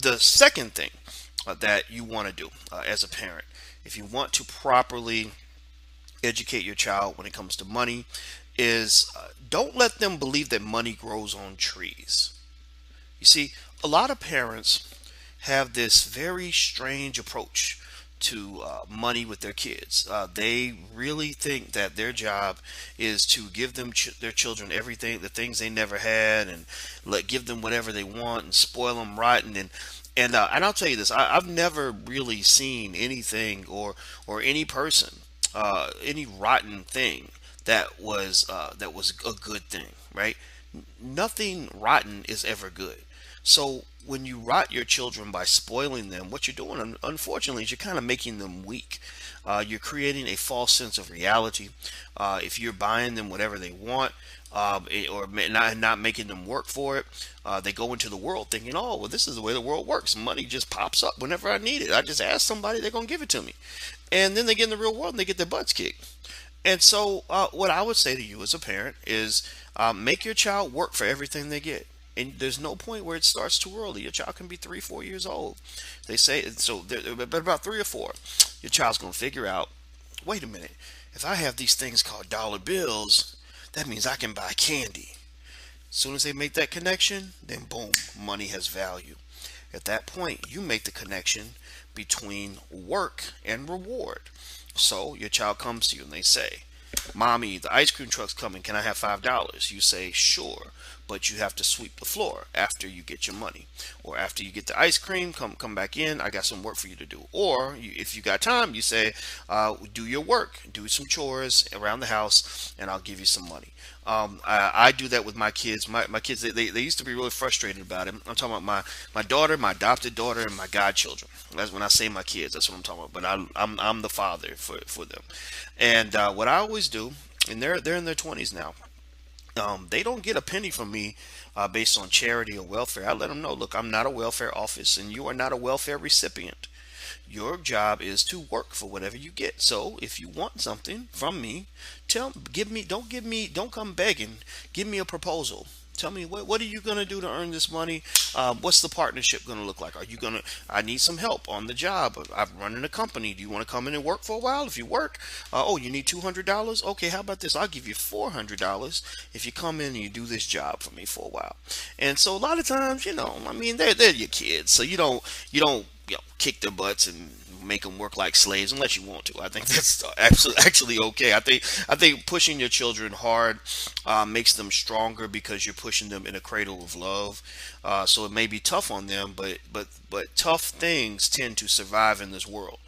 The second thing that you want to do as a parent, if you want to properly educate your child when it comes to money, is don't let them believe that money grows on trees. You see, a lot of parents have this very strange approach to money with their kids. They really think that their job is to give their children everything, the things they never had, and give them whatever they want and spoil them rotten. And I'll tell you this: I've never really seen anything or any person, any rotten thing that was a good thing, right? Nothing rotten is ever good. So when you rot your children by spoiling them, what you're doing, unfortunately, is you're kind of making them weak. You're creating a false sense of reality. If you're buying them whatever they want, not making them work for it, they go into the world thinking, "Oh, well, this is the way the world works. Money just pops up whenever I need it. I just ask somebody, they're gonna give it to me." And then they get in the real world and they get their butts kicked. And so, what I would say to you as a parent is make your child work for everything they get. And there's no point where it starts too early. Your child can be 3, 4 years old. They say so, but about 3 or 4, your child's going to figure out. Wait a minute. If I have these things called dollar bills, that means I can buy candy. As soon as they make that connection, then boom, money has value. At that point, you make the connection between work and reward. So your child comes to you and they say, "Mommy, the ice cream truck's coming. Can I have $5?" You say, "Sure, but you have to sweep the floor after you get your money, or after you get the ice cream. Come back in. I got some work for you to do." Or if you got time, you say, "Do your work, do some chores around the house, and I'll give you some money." I do that with my kids. My kids, they used to be really frustrated about it. I'm talking about my daughter, my adopted daughter, and my godchildren. That's when I say my kids. That's what I'm talking about. But I'm the father for them. And what I always do, and they're in their 20s now. They don't get a penny from me based on charity or welfare. I let them know, look, I'm not a welfare office, and you are not a welfare recipient. Your job is to work for whatever you get. So if you want something from me, give me, don't come begging. Give me a proposal. Tell me what are you gonna do to earn this money? What's the partnership gonna look like? Are you gonna? I need some help on the job. I'm running a company. Do you want to come in and work for a while? If you work, oh, you need $200. Okay, how about this? I'll give you $400 if you come in and you do this job for me for a while. And so a lot of times, I mean, they're your kids, so you don't kick their butts and make them work like slaves unless you want to. I think that's actually okay. I think pushing your children hard makes them stronger because you're pushing them in a cradle of love. So it may be tough on them, but tough things tend to survive in this world.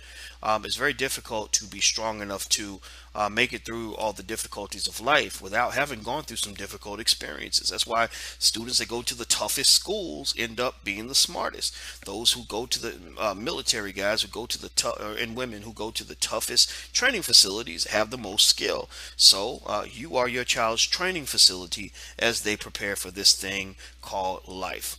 It's very difficult to be strong enough to make it through all the difficulties of life without having gone through some difficult experiences. That's why students that go to the toughest schools end up being the smartest. Those who go to the military guys who go to and women who go to the toughest training facilities have the most skill. So you are your child's training facility as they prepare for this thing called life.